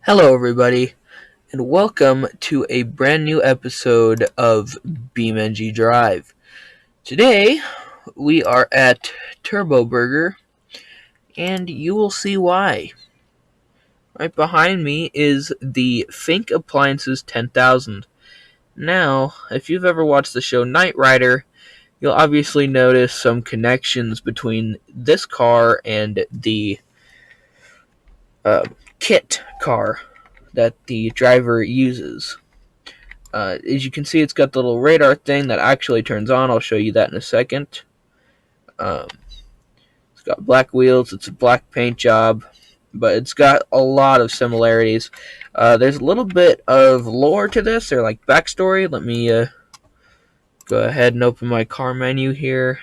Hello, everybody, and welcome to a brand new episode of BeamNG Drive. Today, we are at Turbo Burger, and you will see why. Right behind me is the Fink Appliances 10,000. Now, if you've ever watched the show Knight Rider, you'll obviously notice some connections between this car and the uh, kit car that the driver uses. As you can see, it's got the little radar thing that actually turns on. I'll show you that in a second. Um, it's got black wheels. It's a black paint job, but it's got a lot of similarities. There's a little bit of lore to this, or like backstory. Let me go ahead and open my car menu here.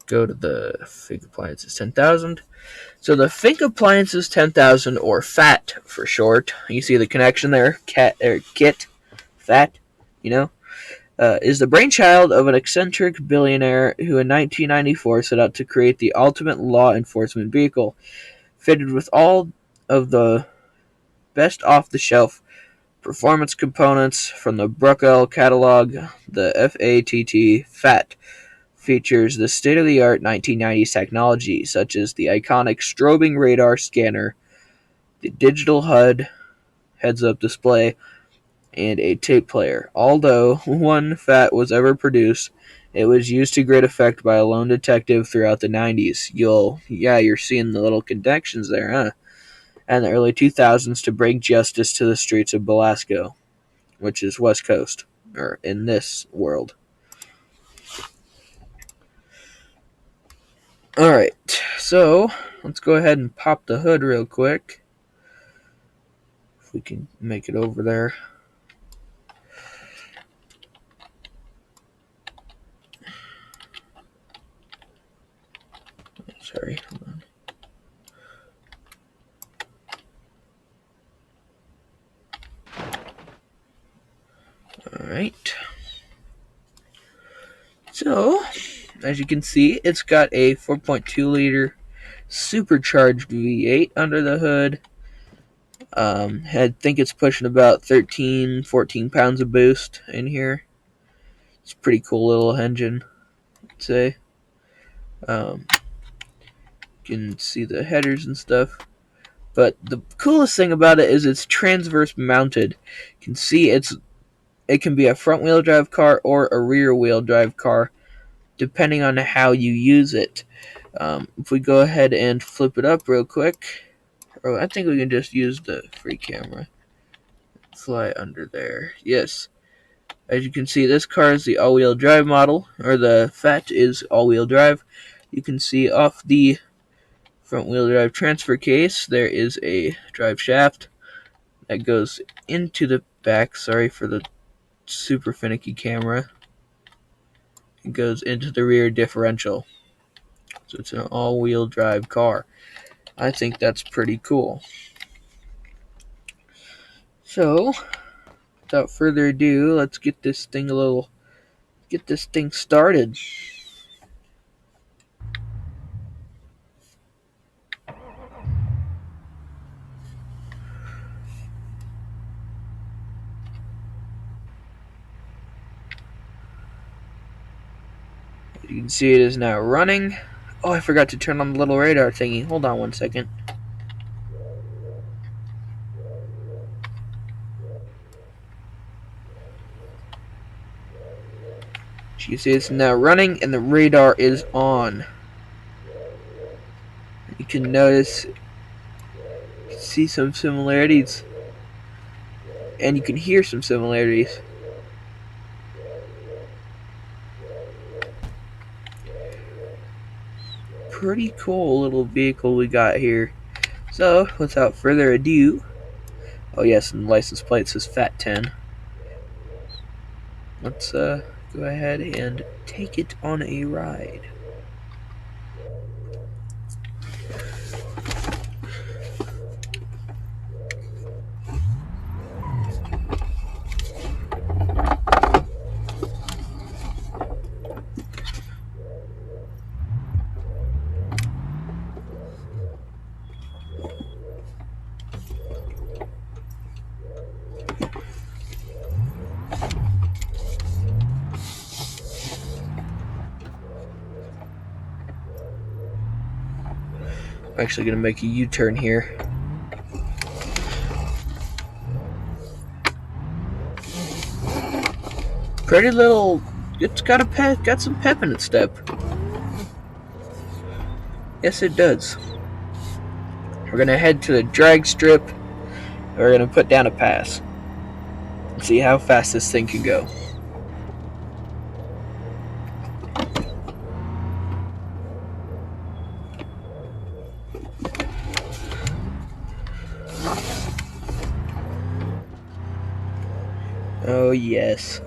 Go to the Fink Appliances 10,000. So the Fink Appliances 10,000, or FATT for short, you see the connection there, kit, FATT, you know, is the brainchild of an eccentric billionaire who in 1994 set out to create the ultimate law enforcement vehicle, fitted with all of the best off-the-shelf performance components from the Bruckell catalog. The FATT FATT features the state-of-the-art 1990s technology, such as the iconic strobing radar scanner, the digital HUD heads-up display, and a tape player. Although one FATT was ever produced, it was used to great effect by a lone detective throughout the 90s. You're seeing the little connections there, huh? And the early 2000s to bring justice to the streets of Belasco, which is West Coast, or in this world. Alright, so let's go ahead and pop the hood real quick. If we can make it over there. Sorry, hold on. Alright. So, as you can see, it's got a 4.2 liter supercharged V8 under the hood. I think it's pushing about 13, 14 pounds of boost in here. It's a pretty cool little engine, I'd say. You can see the headers and stuff. But the coolest thing about it is it's transverse mounted. You can see it can be a front wheel drive car or a rear wheel drive car, depending on how you use it. If we go ahead and flip it up real quick, I think we can just use the free camera. Fly under there. Yes. As you can see, this car is the all-wheel drive model, or the FATT is all-wheel drive. You can see off the front-wheel drive transfer case, there is a drive shaft that goes into the back. Sorry for the super finicky camera. It goes into the rear differential. So it's an all-wheel drive car. I think that's pretty cool. So, without further ado, let's get this thing started. You can see it is now running. Oh, I forgot to turn on the little radar thingy. Hold on one second. You see it's now running and the radar is on. You can see some similarities, and you can hear some similarities. Pretty cool little vehicle we got here. So, without further ado, oh yes, and the license plate says FATT10. Let's go ahead and take it on a ride. I'm actually going to make a U-turn here. Pretty little. It's got got some pep in its step. Yes, it does. We're going to head to the drag strip. And we're going to put down a pass. And see how fast this thing can go. Oh, yes.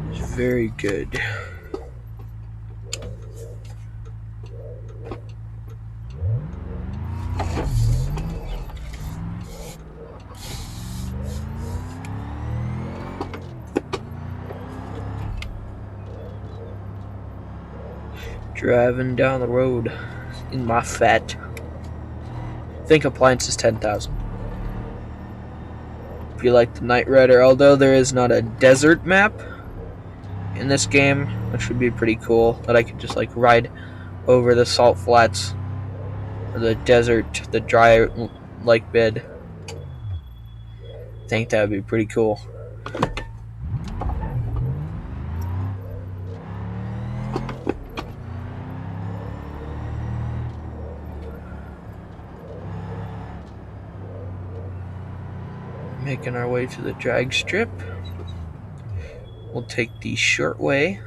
It's very good. Driving down the road in my FATT. Fink Appliances 10,000. If you like the Night Rider, although there is not a desert map in this game, which would be pretty cool, that I could just like ride over the salt flats or the desert, the dry lake bed. I think that would be pretty cool. Making our way to the drag strip. We'll take the short way.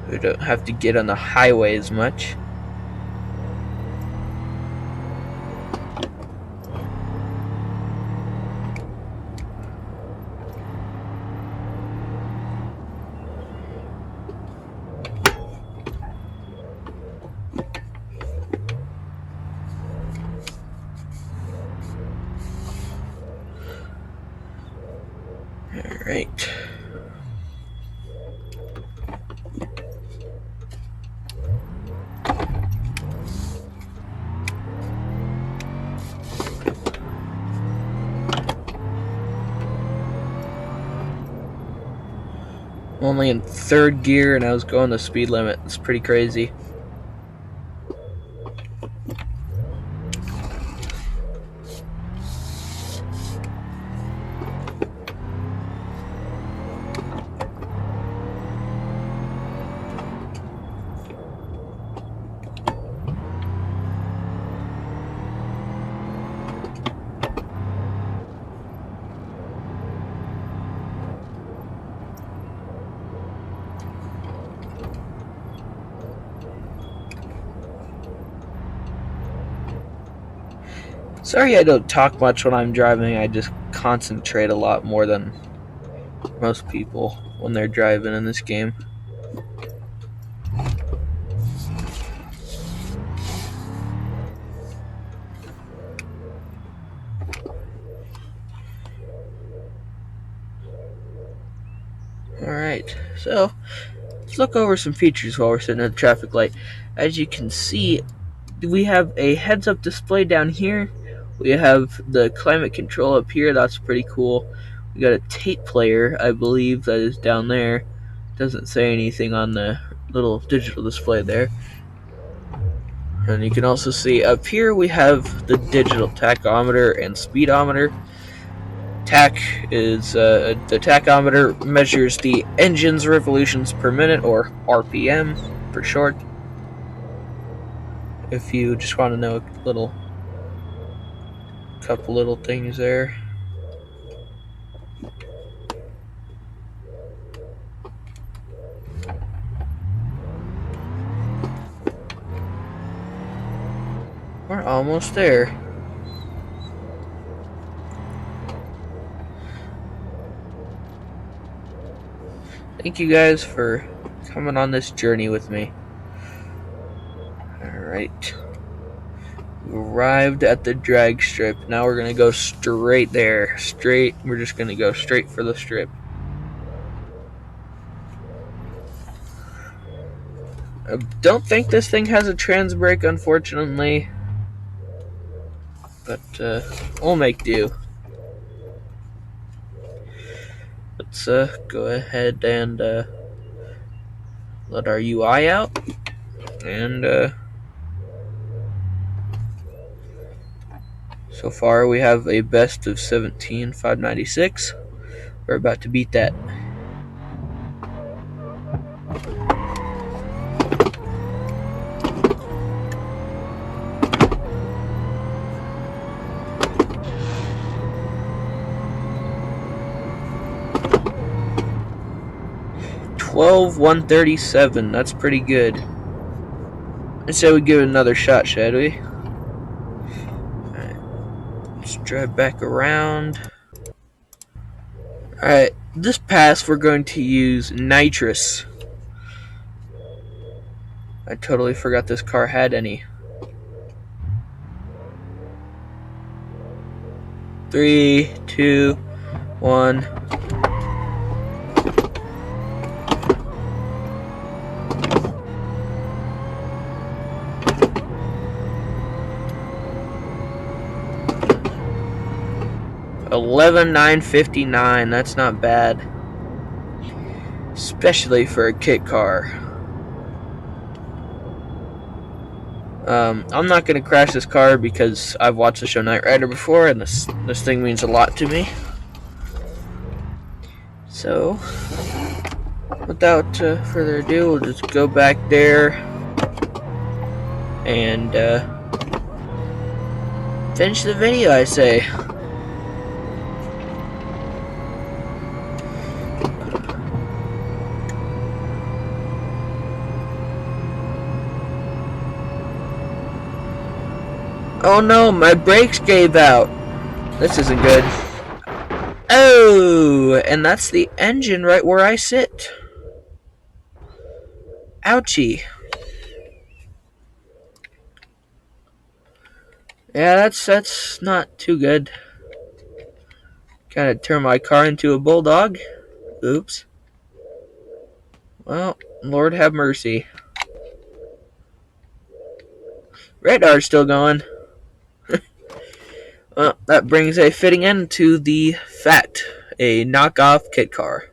We don't have to get on the highway as much. Alright. Only in third gear and I was going the speed limit. It's pretty crazy. Sorry I don't talk much when I'm driving. I just concentrate a lot more than most people when they're driving in this game. Alright, so let's look over some features while we're sitting at the traffic light. As you can see, we have a heads-up display down here. We have the climate control up here. That's pretty cool. We got a tape player, I believe, that is down there. Doesn't say anything on the little digital display there. And you can also see up here we have the digital tachometer and speedometer. Tach is the tachometer measures the engine's revolutions per minute, or RPM for short. If you just want to know a couple little things there. We're almost there. Thank you guys for coming on this journey with me. Alright. We arrived at the drag strip. Now we're going to go straight there. We're just going to go straight for the strip. I don't think this thing has a trans brake, unfortunately. but we'll make do. Let's go ahead and let our UI out, and so far we have a best of 17,596. We're about to beat that. $12,137. That's pretty good. I say we give it another shot, shall we? Alright, let's drive back around. Alright, this pass we're going to use nitrous. I totally forgot this car had any. 3, 2, 1. $11,959. That's not bad, especially for a kit car. I'm not gonna crash this car because I've watched the show Knight Rider before, and this thing means a lot to me. So, without further ado, we'll just go back there and finish the video, I say. Oh no, my brakes gave out. This isn't good. Oh, and that's the engine right where I sit. Ouchie. Yeah, that's not too good. Kind of turn my car into a bulldog. Oops. Well, Lord have mercy. Radar's still going. Well, that brings a fitting end to the FATT, a knockoff kit car.